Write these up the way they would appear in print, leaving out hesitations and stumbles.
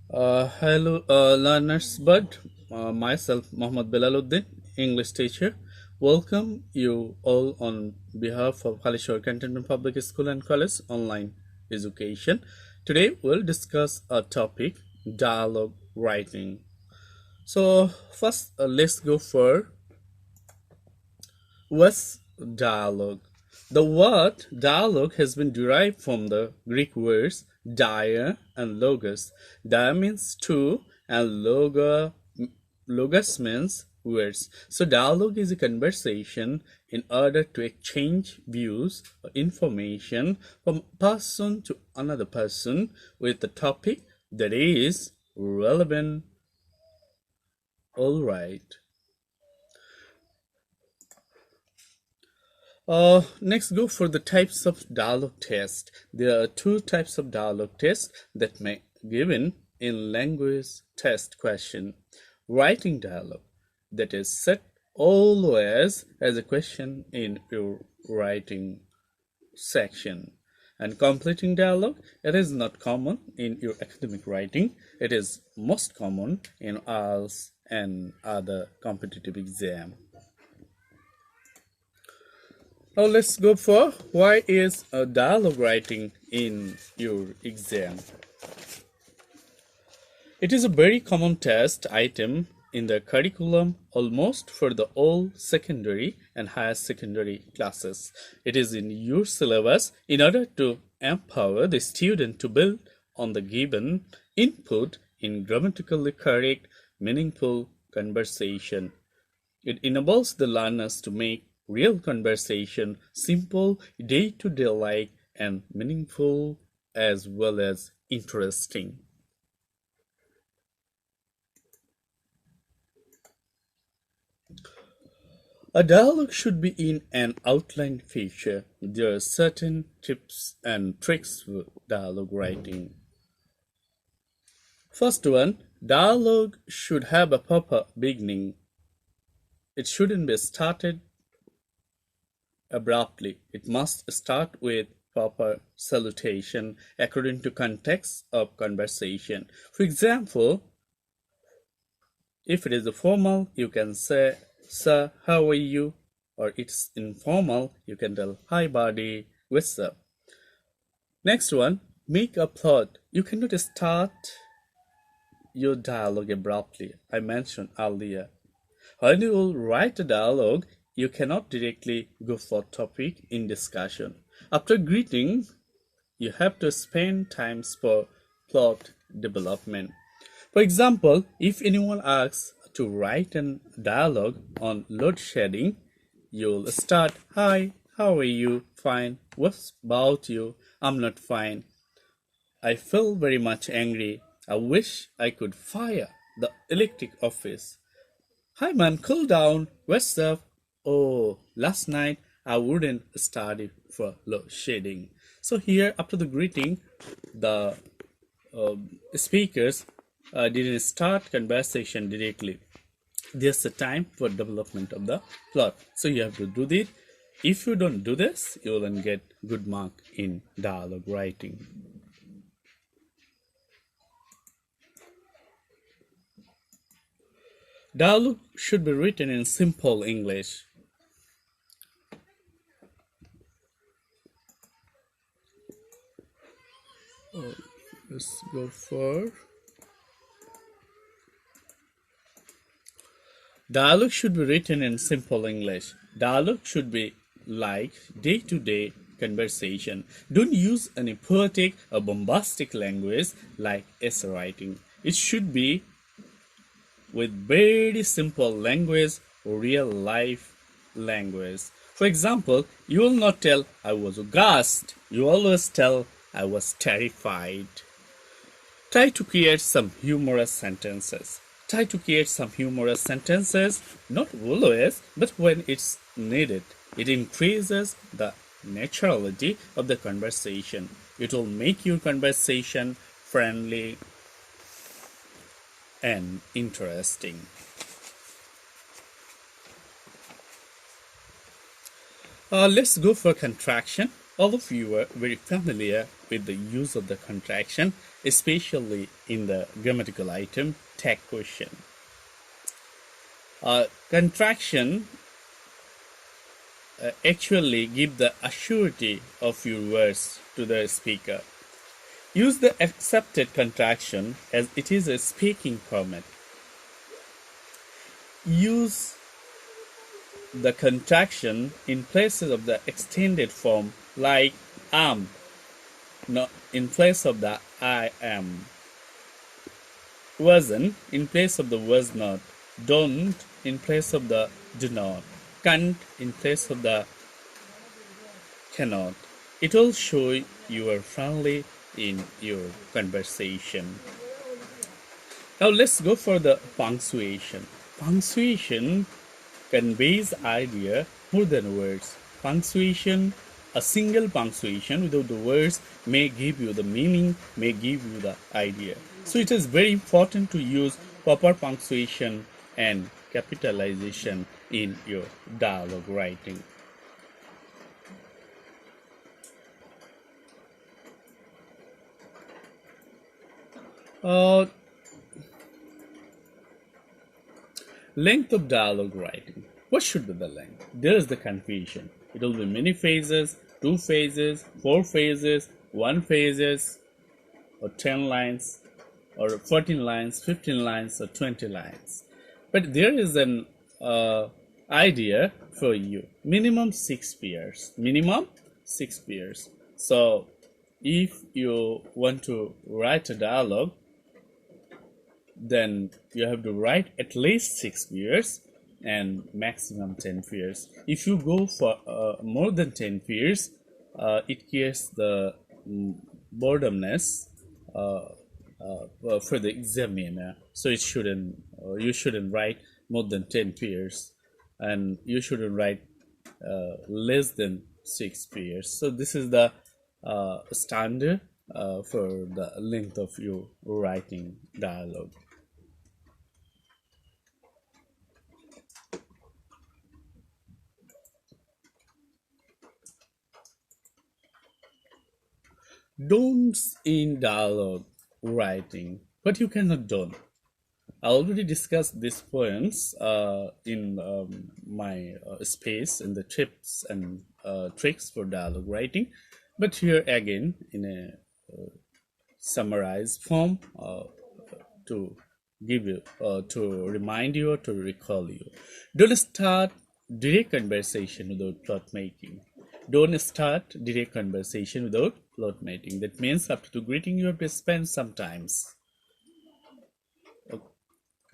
Hello, learners, but myself, Mohammad Bilaluddin, English teacher. Welcome you all on behalf of Halishore Cantonment Public School and College Online Education. Today, we'll discuss a topic dialogue writing. So, first, let's go for what's dialogue. The word dialogue has been derived from the Greek words dia and logos. Dia means two, and logos means words. So, dialogue is a conversation in order to exchange views or information from person to another person with a topic that is relevant. All right. Next, go for the types of dialogue test. There are two types of dialogue test that may given in language test question. Writing dialogue, that is set always as a question in your writing section. And completing dialogue, it is not common in your academic writing. It is most common in IELTS and other competitive exam. Now let's go for why is a dialogue writing in your exam. It is a very common test item in the curriculum almost for the all secondary and higher secondary classes. It is in your syllabus in order to empower the student to build on the given input in grammatically correct, meaningful conversation. It enables the learners to make real conversation simple, day-to-day like, and meaningful as well as interesting. A dialogue should be in an outlined feature. There are certain tips and tricks with dialogue writing. First one, dialogue should have a proper beginning. It shouldn't be started abruptly. It must start with proper salutation according to context of conversation. For example, if it is a formal, you can say, "Sir, how are you?" Or it's informal, you can tell, "Hi, buddy, what's up?" Next one, make a plot. You cannot start your dialogue abruptly. I mentioned earlier. When you will write a dialogue, you cannot directly go for topic in discussion. After greeting, you have to spend time for plot development. For example, if anyone asks to write a dialogue on load shedding, you'll start, "Hi, how are you? Fine. What's about you? I'm not fine. I feel very much angry. I wish I could fire the electric office. Hi man, cool down. What's up? Oh, last night I wouldn't study for load shedding." So here, after the greeting, the speakers didn't start conversation directly. There's a time for development of the plot. So you have to do this. If you don't do this, you will get good mark in dialogue writing. Dialogue should be written in simple English. Let's go for dialogue should be written in simple English. Dialogue should be like day-to-day conversation. Don't use any poetic or bombastic language like essay writing. It should be with very simple language, real life language. For example, you will not tell, "I was aghast." You always tell, "I was terrified." Try to create some humorous sentences. Try to create some humorous sentences, not always, but when it's needed. It increases the naturality of the conversation. It will make your conversation friendly and interesting. Let's go for contraction. All of you are very familiar with the use of the contraction. especially in the grammatical item tag question. Contraction actually give the assurity of your words to the speaker. Use the accepted contraction as it is a speaking format. Use the contraction in places of the extended form like am, not in place of the I am. Wasn't in place of the was not. Don't in place of the do not. Can't in place of the cannot. It will show you are friendly in your conversation. Now let's go for the punctuation. Punctuation conveys idea more than words. Punctuation, a single punctuation without the words may give you the meaning, may give you the idea. So it is very important to use proper punctuation and capitalization in your dialogue writing. Uh, Length of dialogue writing. What should be the length? There is the confusion. It will be many phases, 2 phases, 4 phases, 1 phases, or 10 lines, or 14 lines, 15 lines, or 20 lines. But there is an idea for you. Minimum 6 pairs. Minimum 6 pairs. So if you want to write a dialogue, then you have to write at least 6 years and maximum 10 years. If you go for more than 10 years, it creates the boredomness for the examiner. So it shouldn't, you shouldn't write more than 10 years, and you shouldn't write less than 6 years. So this is the standard for the length of your writing dialogue. Don'ts in dialogue writing. What you cannot do. I already discussed these points in my space in the tips and tricks for dialogue writing, but here again in a summarized form to give you to remind you or to recall you. Don't start direct conversation without plot making. Don't start direct conversation without plot making. That means after the greeting you have to spend some times.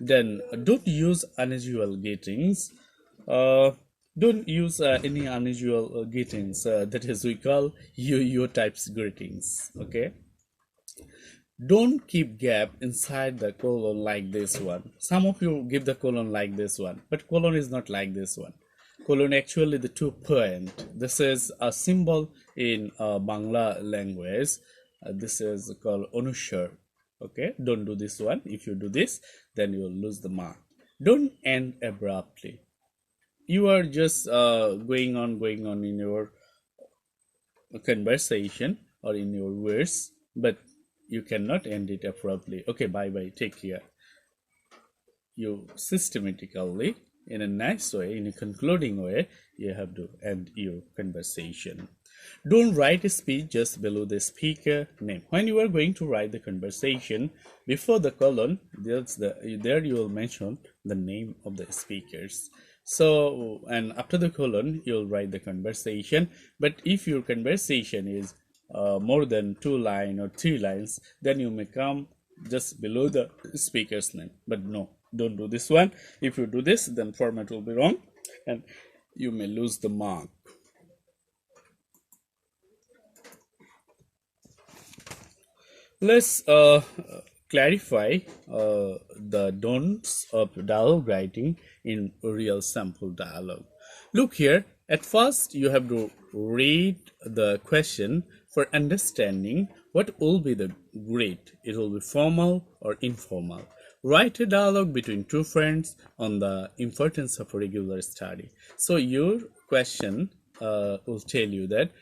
Then don't use unusual greetings. Don't use any unusual greetings. That is we call yo types greetings. Okay. Don't keep gap inside the colon like this one. Some of you give the colon like this one, but colon is not like this one. Colon actually the 2 point. This is a symbol in Bangla language. This is called onushar. Okay, don't do this one. If you do this, then you will lose the mark. Don't end abruptly. You are just going on in your conversation or in your words, but you cannot end it abruptly. Okay, bye bye, take care. You systematically, in a nice way, in a concluding way, you have to end your conversation. Don't write a speech just below the speaker name. When you are going to write the conversation, before the colon, there you will mention the name of the speakers. So, and after the colon, you'll write the conversation. But if your conversation is more than 2 lines or 3 lines, then you may come just below the speaker's name. But no, don't do this one. If you do this, then format will be wrong and you may lose the mark. Let's clarify the don'ts of dialogue writing in real sample dialogue. Look here, at first you have to read the question for understanding what will be the grade. It will be formal or informal. Write a dialogue between 2 friends on the importance of a regular study. So your question will tell you that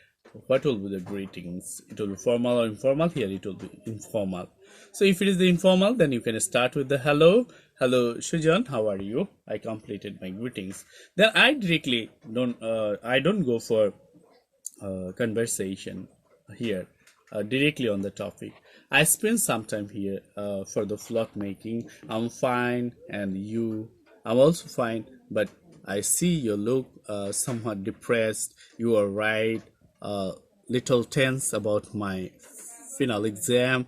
what will be the greetings? It will be formal or informal. Here it will be informal. So if it is the informal, then you can start with the hello. Hello, Shujan, how are you? I completed my greetings. Then I directly don't go for conversation here directly on the topic. I spend some time here for the plot making. I'm fine, and you? I'm also fine, but I see you look somewhat depressed. You are right, little tense about my final exam.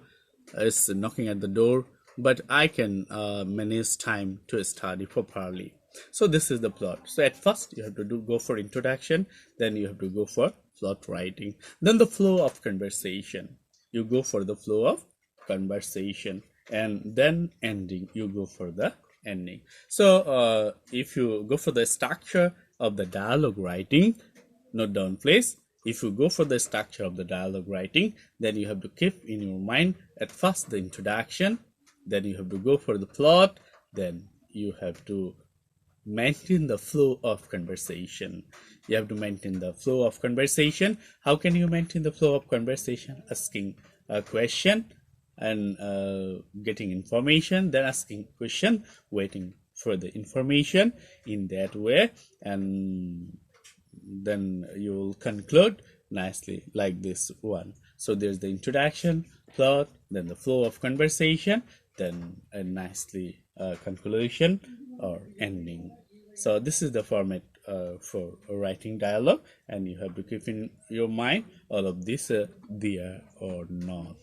It's knocking at the door, but I can manage time to study properly. So this is the plot. So at first you have to go for introduction, then you have to go for plot writing, then the flow of conversation. You go for the flow of conversation, and then ending. You go for the ending. So if you go for the structure of the dialogue writing, note down please. If you go for the structure of the dialogue writing, then you have to keep in your mind at first the introduction, then you have to go for the plot, then you have to maintain the flow of conversation. You have to maintain the flow of conversation. How can you maintain the flow of conversation? Asking a question and getting information, then asking question, waiting for the information in that way, and then you will conclude nicely like this one. So there's the introduction, plot, then the flow of conversation, then a nicely conclusion or ending. So this is the format for writing dialogue, and you have to keep in your mind all of this there or not.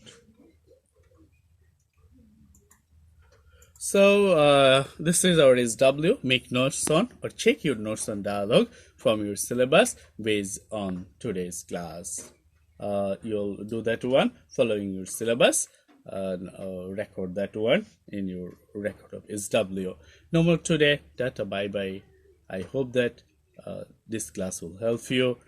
So this is our SW. Make notes on or check your notes on dialogue from your syllabus based on today's class. You'll do that one following your syllabus and record that one in your record of SW. No more today. Tata, bye bye. I hope that this class will help you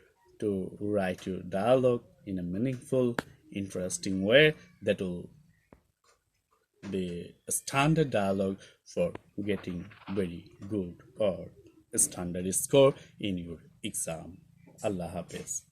to write your dialogue in a meaningful, interesting way that will be a standard dialogue for getting very good or a standard score in your exam. Allah Hafiz.